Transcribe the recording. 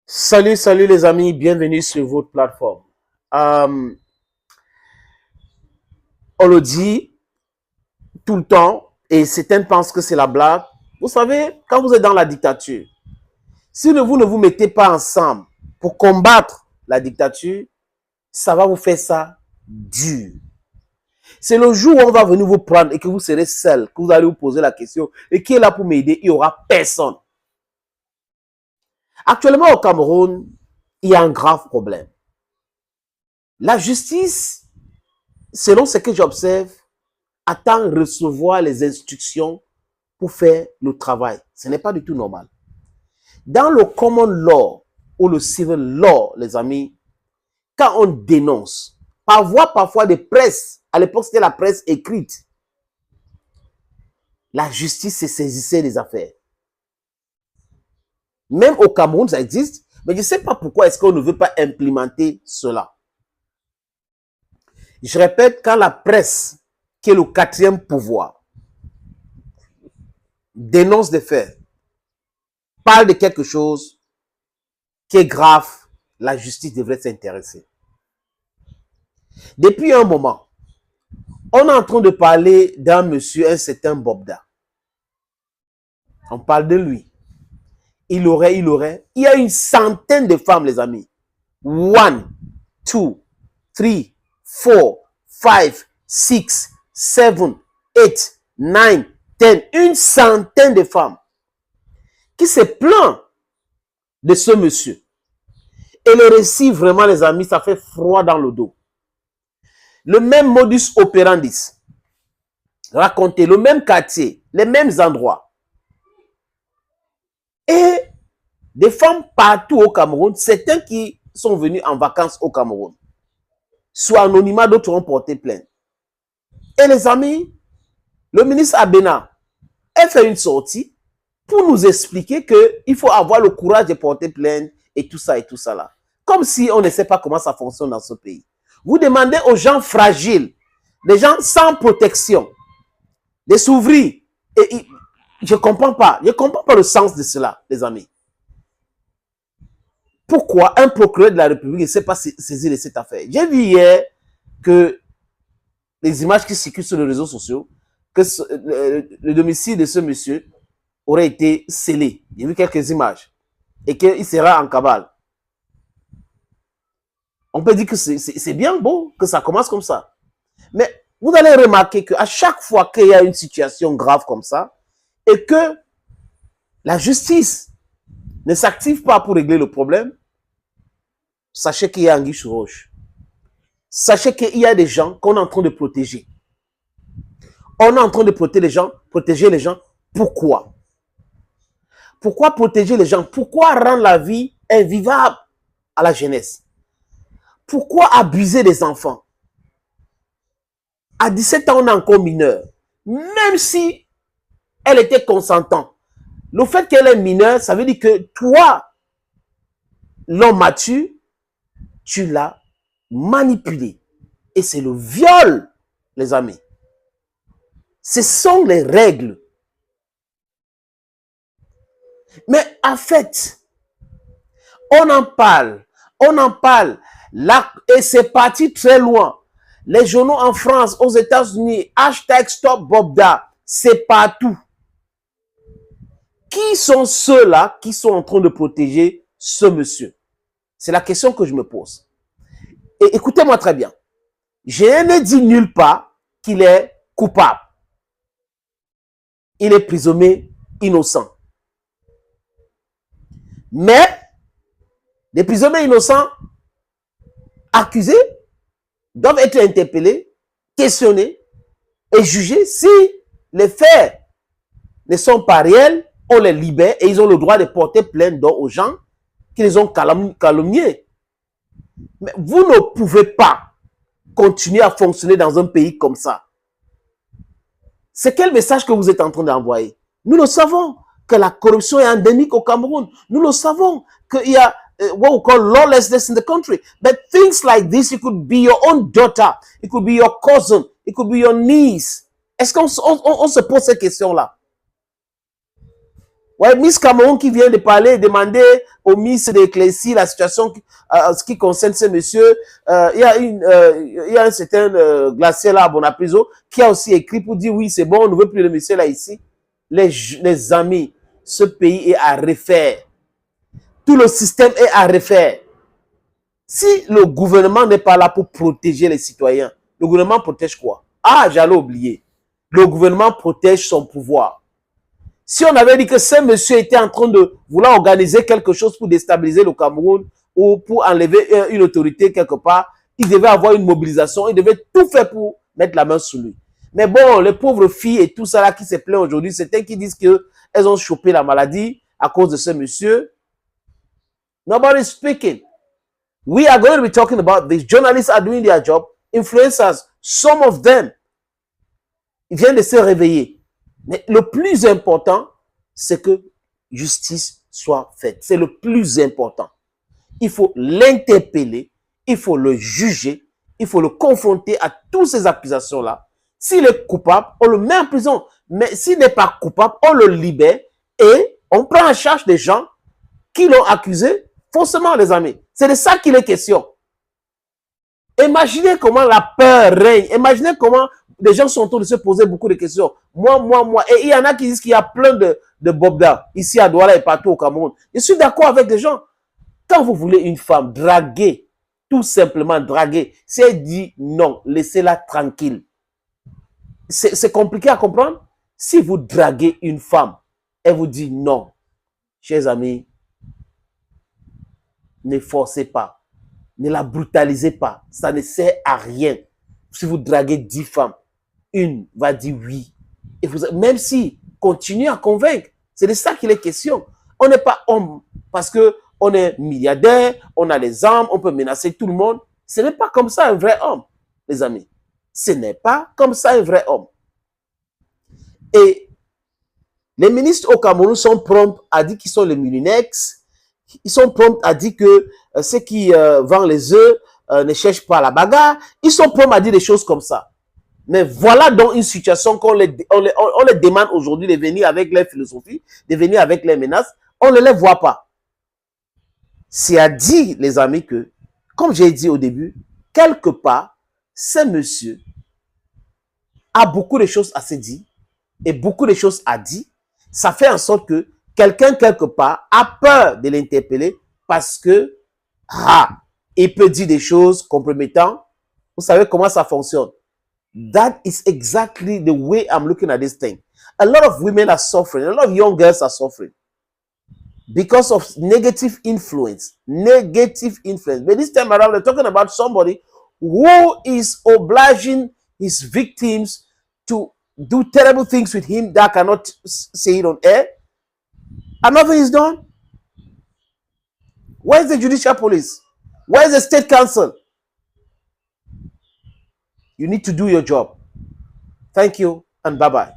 Salut les amis, bienvenue sur votre plateforme. Euh, on le dit tout le temps et certains pensent que c'est la blague. Vous savez, quand vous êtes dans la dictature, si vous ne vous mettez pas ensemble pour combattre la dictature, ça va vous faire ça dur. C'est le jour où on va venir vous prendre et que vous serez seul, que vous allez vous poser la question et qui est là pour m'aider, il n'y aura personne. Actuellement au Cameroun, il y a un grave problème. La justice, selon ce que j'observe, attend recevoir les instructions pour faire le travail. Ce n'est pas du tout normal. Dans le common law ou le civil law, les amis, quand on dénonce, par voie parfois de presse, à l'époque c'était la presse écrite, la justice se saisissait des affaires. Même au Cameroun, ça existe, mais je ne sais pas pourquoi est-ce qu'on ne veut pas implémenter cela. Je répète, quand la presse, qui est le quatrième pouvoir, dénonce des faits, parle de quelque chose qui est grave, la justice devrait s'intéresser. Depuis un moment, on est en train de parler d'un monsieur, un certain Bobda. On parle de lui. Il y a une centaine de femmes, les amis. 1, 2, 3, 4, 5, 6, 7, 8, 9, 10. Une centaine de femmes qui se plaignent de ce monsieur. Et le récit, vraiment, les amis, ça fait froid dans le dos. Le même modus operandi, raconter le même quartier, les mêmes endroits. Et des femmes partout au Cameroun, certains qui sont venus en vacances au Cameroun, soit anonymat, d'autres ont porté plainte. Et les amis, le ministre Abena a fait une sortie pour nous expliquer qu'il faut avoir le courage de porter plainte et tout ça là. Comme si on ne sait pas comment ça fonctionne dans ce pays. Vous demandez aux gens fragiles, des gens sans protection, de s'ouvrir. Et je ne comprends pas. Je ne comprends pas le sens de cela, les amis. Pourquoi un procureur de la République ne s'est pas saisi de cette affaire? J'ai vu hier que les images qui circulent sur les réseaux sociaux, que le domicile de ce monsieur aurait été scellé. J'ai vu quelques images. Et qu'il sera en cabale. On peut dire que c'est bien beau que ça commence comme ça. Mais vous allez remarquer qu'à chaque fois qu'il y a une situation grave comme ça, et que la justice ne s'active pas pour régler le problème, sachez qu'il y a anguille sous roche. Sachez qu'il y a des gens qu'on est en train de protéger. On est en train de protéger les gens. Pourquoi? Pourquoi protéger les gens? Pourquoi rendre la vie invivable à la jeunesse? Pourquoi abuser des enfants? À 17 ans, on est encore mineur. Même si elle était consentante. Le fait qu'elle est mineure, ça veut dire que toi, l'homme mature, tu l'as manipulé. Et c'est le viol, les amis. Ce sont les règles. Mais en fait, on en parle. Là, et c'est parti très loin. Les journaux en France, aux États-Unis, hashtag Stop Bobda, c'est partout. Qui sont ceux-là qui sont en train de protéger ce monsieur? C'est la question que je me pose. Et écoutez-moi très bien. Je ne dis nulle part qu'il est coupable. Il est présumé innocent. Mais les prisonniers innocents accusés doivent être interpellés, questionnés et jugés. Si les faits ne sont pas réels, on les libère et ils ont le droit de porter plainte aux gens qui les ont calomniés. Mais vous ne pouvez pas continuer à fonctionner dans un pays comme ça. C'est quel message que vous êtes en train d'envoyer? Nous le savons que la corruption est endémique au Cameroun. Nous le savons qu'il y a what we call lawlessness in the country. But things like this, it could be your own daughter, it could be your cousin, it could be your niece. Est-ce qu'on se pose ces questions-là? Ouais, Miss Cameroun qui vient de parler et demander au Miss d'éclaircir la situation ce qui concerne ce monsieur. Il y a un certain glacier là à Bonapiso qui a aussi écrit pour dire oui, c'est bon, on ne veut plus le monsieur là ici. Les amis, ce pays est à refaire. Tout le système est à refaire. Si le gouvernement n'est pas là pour protéger les citoyens, le gouvernement protège quoi? Ah, j'allais oublier. Le gouvernement protège son pouvoir. Si on avait dit que ce monsieur était en train de vouloir organiser quelque chose pour déstabiliser le Cameroun ou pour enlever une autorité quelque part, il devait avoir une mobilisation, il devait tout faire pour mettre la main sur lui. Mais bon, les pauvres filles et tout ça là qui se plaignent aujourd'hui, certains qui disent qu'elles ont chopé la maladie à cause de ce monsieur. Nobody speaking. We are going to be talking about this. Journalists are doing their job. Influencers, some of them, ils viennent de se réveiller. Mais le plus important, c'est que justice soit faite. C'est le plus important. Il faut l'interpeller, il faut le juger, il faut le confronter à toutes ces accusations-là. S'il est coupable, on le met en prison. Mais s'il n'est pas coupable, on le libère et on prend en charge des gens qui l'ont accusé faussement, les amis. C'est de ça qu'il est question. Imaginez comment la peur règne. Imaginez comment les gens sont en train de se poser beaucoup de questions. Moi. Et il y en a qui disent qu'il y a plein de Bobda ici à Douala et partout au Cameroun. Je suis d'accord avec des gens. Quand vous voulez une femme draguer, tout simplement draguer, si elle dit non, laissez-la tranquille. C'est compliqué à comprendre. Si vous draguez une femme, elle vous dit non. Chers amis, ne forcez pas. Ne la brutalisez pas. Ça ne sert à rien. Si vous draguez 10 femmes, une va dire oui. Et vous, même si continuez à convaincre, c'est de ça qu'il est question. On n'est pas homme parce qu'on est milliardaire, on a les armes, on peut menacer tout le monde. Ce n'est pas comme ça un vrai homme, les amis. Ce n'est pas comme ça un vrai homme. Et les ministres au Cameroun sont prompts à dire qu'ils sont les Mulinex. Ils sont prompts à dire que ceux qui vendent les œufs ne cherchent pas la bagarre. Ils sont prompts à dire des choses comme ça. Mais voilà donc une situation qu'on les demande aujourd'hui de venir avec leur philosophie, de venir avec leurs menaces. On ne les voit pas. C'est à dire, les amis, que, comme j'ai dit au début, quelque part, ce monsieur a beaucoup de choses à se dire et beaucoup de choses à dire. Ça fait en sorte que quelqu'un, quelque part, a peur de l'interpeller parce que, il peut dire des choses compromettantes. Vous savez comment ça fonctionne. That is exactly the way I'm looking at this thing. A lot of women are suffering. A lot of young girls are suffering because of negative influence. Negative influence. But this time around, they're talking about somebody who is obliging his victims to do terrible things with him that cannot say it on air. And nothing is done. Where's the judicial police? Where's the state council? You need to do your job. Thank you and bye-bye.